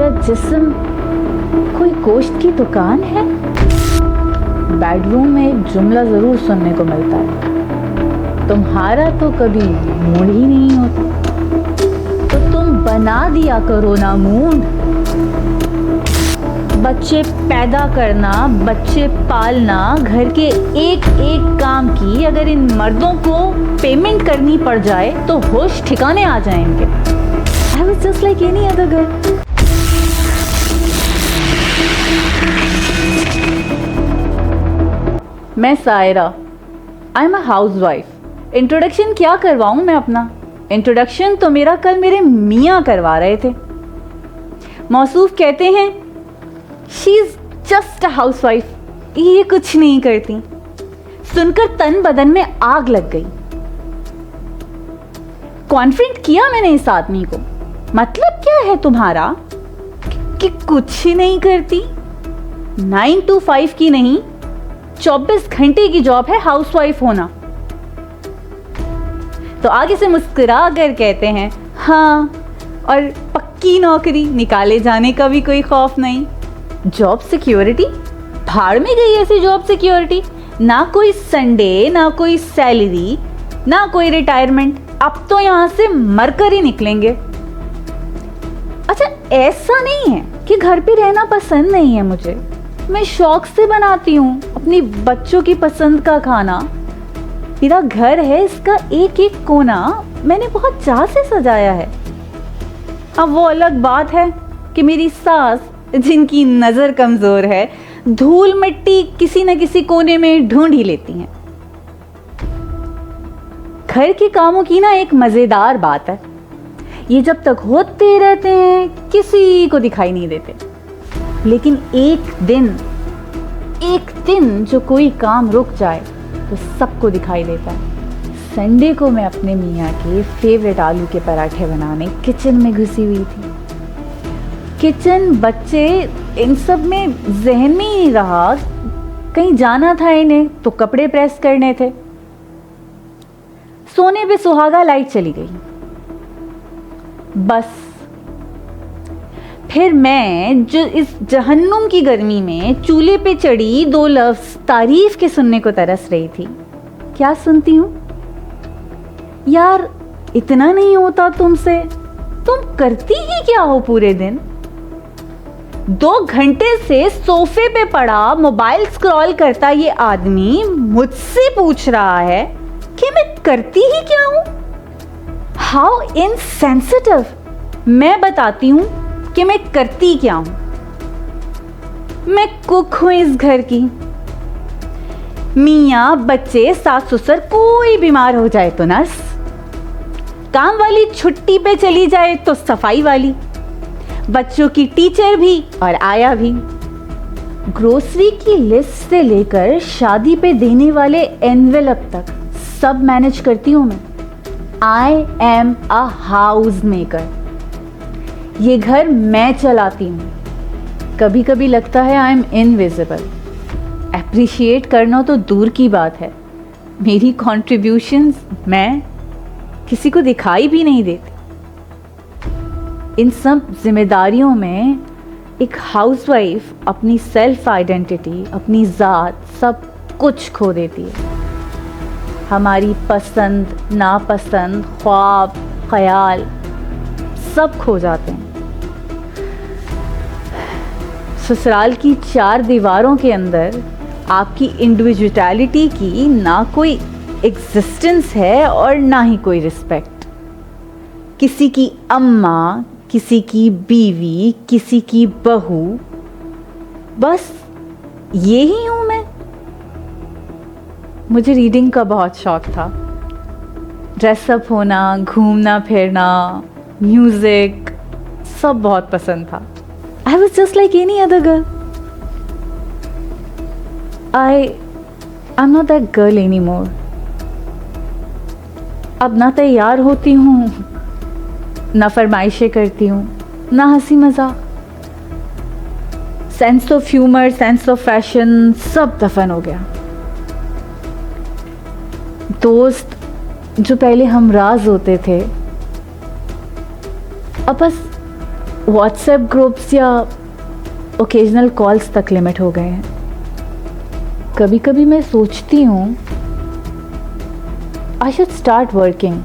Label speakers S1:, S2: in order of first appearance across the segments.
S1: मेरा जिस्म कोई गोश्त की दुकान है। बेडरूम में एक जुमला ज़रूर सुनने को मिलता है, तुम्हारा तो कभी मूड ही नहीं होता, तो तुम बना दिया करो ना मूड। बच्चे पैदा करना, बच्चे पालना, घर के एक एक काम की अगर इन मर्दों को पेमेंट करनी पड़ जाए तो होश ठिकाने आ जाएंगे। I was just like any other girl. मैं Saira, I am a housewife. Introduction क्या करवाऊं मैं अपना? इंट्रोडक्शन तो मेरा कल मेरे मियाँ करवा रहे थे। मौसूफ कहते हैं she is just a housewife, ये कुछ नहीं करती। सुनकर तन बदन में आग लग गई। कॉन्फ्रेंट किया मैंने इस आदमी को, मतलब क्या है तुम्हारा कि कुछ ही नहीं करती? 9 to 5 की नहीं, 24 घंटे की जॉब है हाउसवाइफ होना। तो आगे से मुस्कुरा कर कहते हैं हाँ, और पक्की नौकरी, निकाले जाने का भी कोई खौफ नहीं। Job security? भाड़ में गई ऐसी जॉब सिक्योरिटी। ना कोई संडे, ना कोई सैलरी, ना कोई रिटायरमेंट। अब तो यहां से मरकर ही निकलेंगे। अच्छा, ऐसा नहीं है कि घर पे रहना पसंद नहीं है मुझे। मैं शौक से बनाती हूँ अपनी बच्चों की पसंद का खाना। मेरा घर है, इसका एक एक कोना मैंने बहुत चाह से सजाया है। अब वो अलग बात है कि मेरी सास, जिनकी नजर कमजोर है, धूल मिट्टी किसी न किसी कोने में ढूंढ ही लेती हैं। घर के कामों की ना एक मजेदार बात है, ये जब तक होते रहते हैं किसी को दिखाई नहीं देते, लेकिन एक दिन जो कोई काम रुक जाए तो सबको दिखाई देता है। संडे को मैं अपने मियाँ के फेवरेट आलू के पराठे बनाने किचन में घुसी हुई थी। किचन, बच्चे, इन सब में जहन में ही नहीं रहा। कहीं जाना था इन्हें तो कपड़े प्रेस करने थे। सोने पे सुहागा, लाइट चली गई। बस फिर मैं जो इस जहन्नुम की गर्मी में चूल्हे पे चढ़ी 2 लफ्ज़ तारीफ के सुनने को तरस रही थी। क्या सुनती हूँ यार, इतना नहीं होता तुमसे, तुम करती ही क्या हो पूरे दिन? 2 घंटे से सोफे पे पड़ा मोबाइल स्क्रॉल करता ये आदमी मुझसे पूछ रहा है कि मैं करती ही क्या हूं। How insensitive. मैं बताती हूं कि मैं करती क्या हूं। मैं कुक हूं इस घर की। मियाँ, बच्चे, सास ससुर कोई बीमार हो जाए तो नर्स, काम वाली छुट्टी पे चली जाए तो सफाई वाली, बच्चों की टीचर भी और आया भी। ग्रोसरी की लिस्ट से लेकर शादी पे देने वाले एनवेलप तक सब मैनेज करती हूं मैं। I am a house maker. ये घर मैं चलाती हूं। कभी कभी लगता है आई एम इनविजिबल। एप्रिशिएट करना तो दूर की बात है, मेरी कॉन्ट्रीब्यूशंस मैं किसी को दिखाई भी नहीं देती। इन सब जिम्मेदारियों में एक हाउसवाइफ अपनी सेल्फ आइडेंटिटी, अपनी ज़ात, सब कुछ खो देती है। हमारी पसंद, नापसंद, ख्वाब, ख्याल सब खो जाते हैं। ससुराल की 4 दीवारों के अंदर आपकी इंडिविजुअलिटी की ना कोई एग्जिस्टेंस है और ना ही कोई रिस्पेक्ट। किसी की अम्मा, किसी की बीवी, किसी की बहू, बस ये ही हूं मैं। मुझे रीडिंग का बहुत शौक था। ड्रेसअप होना, घूमना फिरना, म्यूजिक सब बहुत पसंद था। I was just like any other girl. I am not that girl any more. अब ना तैयार होती हूँ, ना फरमाइशें करती हूँ, ना हंसी मजाक। Sense of humour, sense of fashion सब दफन हो गया। दोस्त जो पहले हम राज होते थे, अब बस व्हाट्सएप ग्रुप्स या ओकेजनल कॉल्स तक लिमिट हो गए हैं। कभी कभी मैं सोचती हूँ I should start working.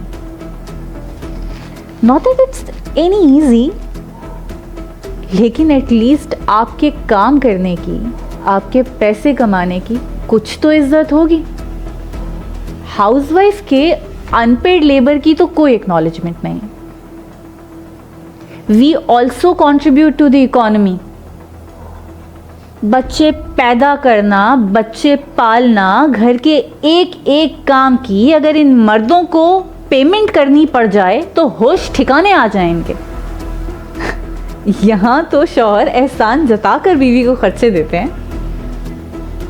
S1: Not that it's any easy, लेकिन एटलीस्ट आपके काम करने की, आपके पैसे कमाने की कुछ तो इज्जत होगी। हाउसवाइफ के अनपेड लेबर की तो कोई एक्नॉलेजमेंट नहीं। We also contribute to the economy. बच्चे पैदा करना, बच्चे पालना, घर के एक एक काम की अगर इन मर्दों को पेमेंट करनी पड़ जाए तो होश ठिकाने आ जाए इनके। यहाँ तो शौहर एहसान जताकर बीवी को खर्चे देते हैं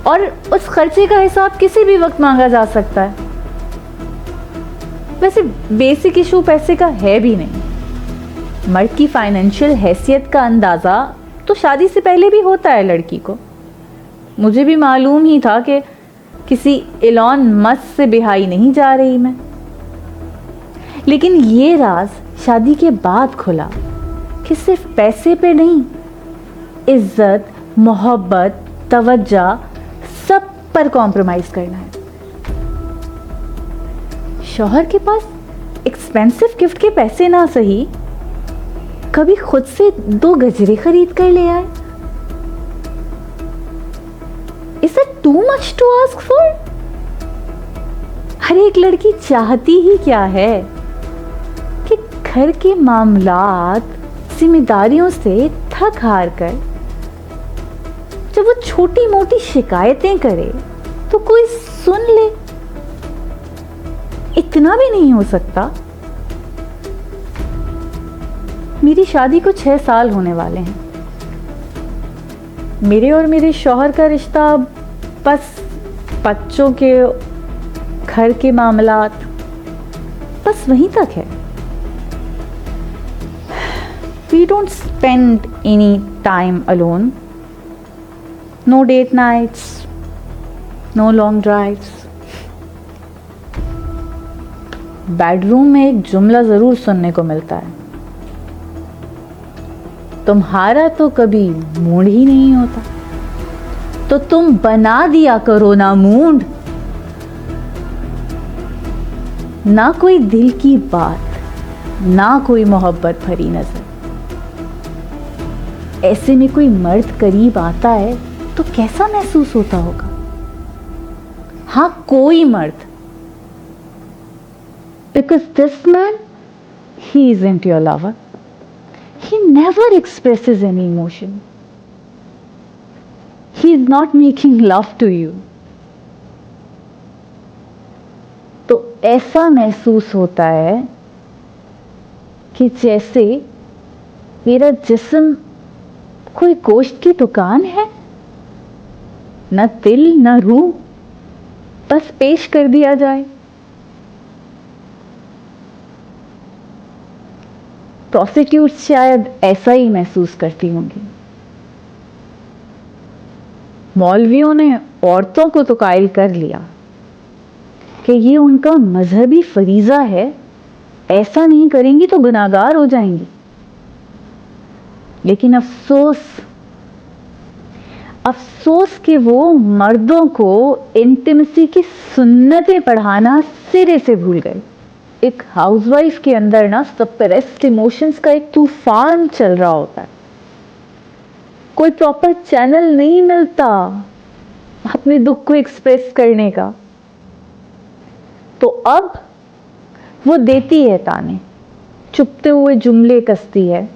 S1: और उस खर्चे का हिसाब किसी भी वक्त मांगा जा सकता है। वैसे बेसिक इशू पैसे का है भी नहीं। मर्द की फाइनेंशियल हैसियत का अंदाज़ा तो शादी से पहले भी होता है लड़की को। मुझे भी मालूम ही था कि किसी एलॉन मस्क से बिहाई नहीं जा रही मैं, लेकिन ये राज शादी के बाद खुला कि सिर्फ पैसे पे नहीं, इज्जत, मोहब्बत, तवज्जो सब पर कॉम्प्रोमाइज करना है। शौहर के पास एक्सपेंसिव गिफ्ट के पैसे ना सही, कभी खुद से 2 गजरे खरीद कर ले आए। Is it too much to ask for? हर एक लड़की चाहती ही क्या है कि घर के मामलात, जिम्मेदारियों से थक हार कर जब वो छोटी मोटी शिकायतें करे तो कोई सुन ले। इतना भी नहीं हो सकता? मेरी शादी को 6 साल होने वाले हैं। मेरे और मेरे शौहर का रिश्ता बस बच्चों के, घर के मामलात, बस वहीं तक है। We don't spend any time alone. No date nights, no long drives. Bedroom में एक जुमला जरूर सुनने को मिलता है, तुम्हारा तो कभी मूड ही नहीं होता, तो तुम बना दिया करो ना मूड। ना कोई दिल की बात, ना कोई मोहब्बत भरी नजर। ऐसे में कोई मर्द करीब आता है तो कैसा महसूस होता होगा? हाँ, कोई मर्द। Because this man, he isn't your lover. He never expresses any emotion. He is not making love to you. तो ऐसा महसूस होता है कि जैसे मेरा जिस्म कोई गोश्त की दुकान है, न दिल न रूह, बस पेश कर दिया जाए। प्रोस्टिट्यूट शायद ऐसा ही महसूस करती होंगी। मौलवियों ने औरतों को तो कायल कर लिया कि ये उनका मजहबी फरीजा है, ऐसा नहीं करेंगी तो गुनाहगार हो जाएंगी। लेकिन अफसोस कि वो मर्दों को इंटीमेसी की सुन्नतें पढ़ाना सिरे से भूल गए। एक हाउसवाइफ के अंदर ना सप्रेस्ड इमोशंस का एक तूफान चल रहा होता है। कोई प्रॉपर चैनल नहीं मिलता अपने दुख को एक्सप्रेस करने का। तो अब वो देती है ताने, चुपते हुए जुमले कसती है,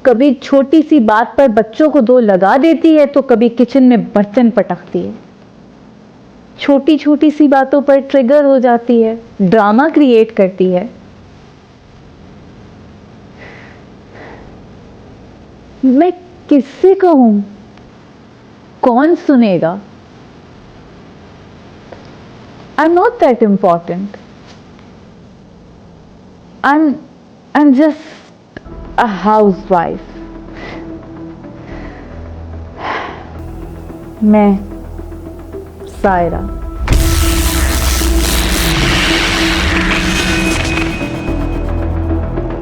S1: कभी छोटी सी बात पर बच्चों को 2 लगा देती है तो कभी किचन में बर्तन पटकती है। छोटी छोटी सी बातों पर ट्रिगर हो जाती है, ड्रामा क्रिएट करती है। मैं किससे कहूं? कौन सुनेगा? I'm not that important. I'm just a housewife. मैं सायरा।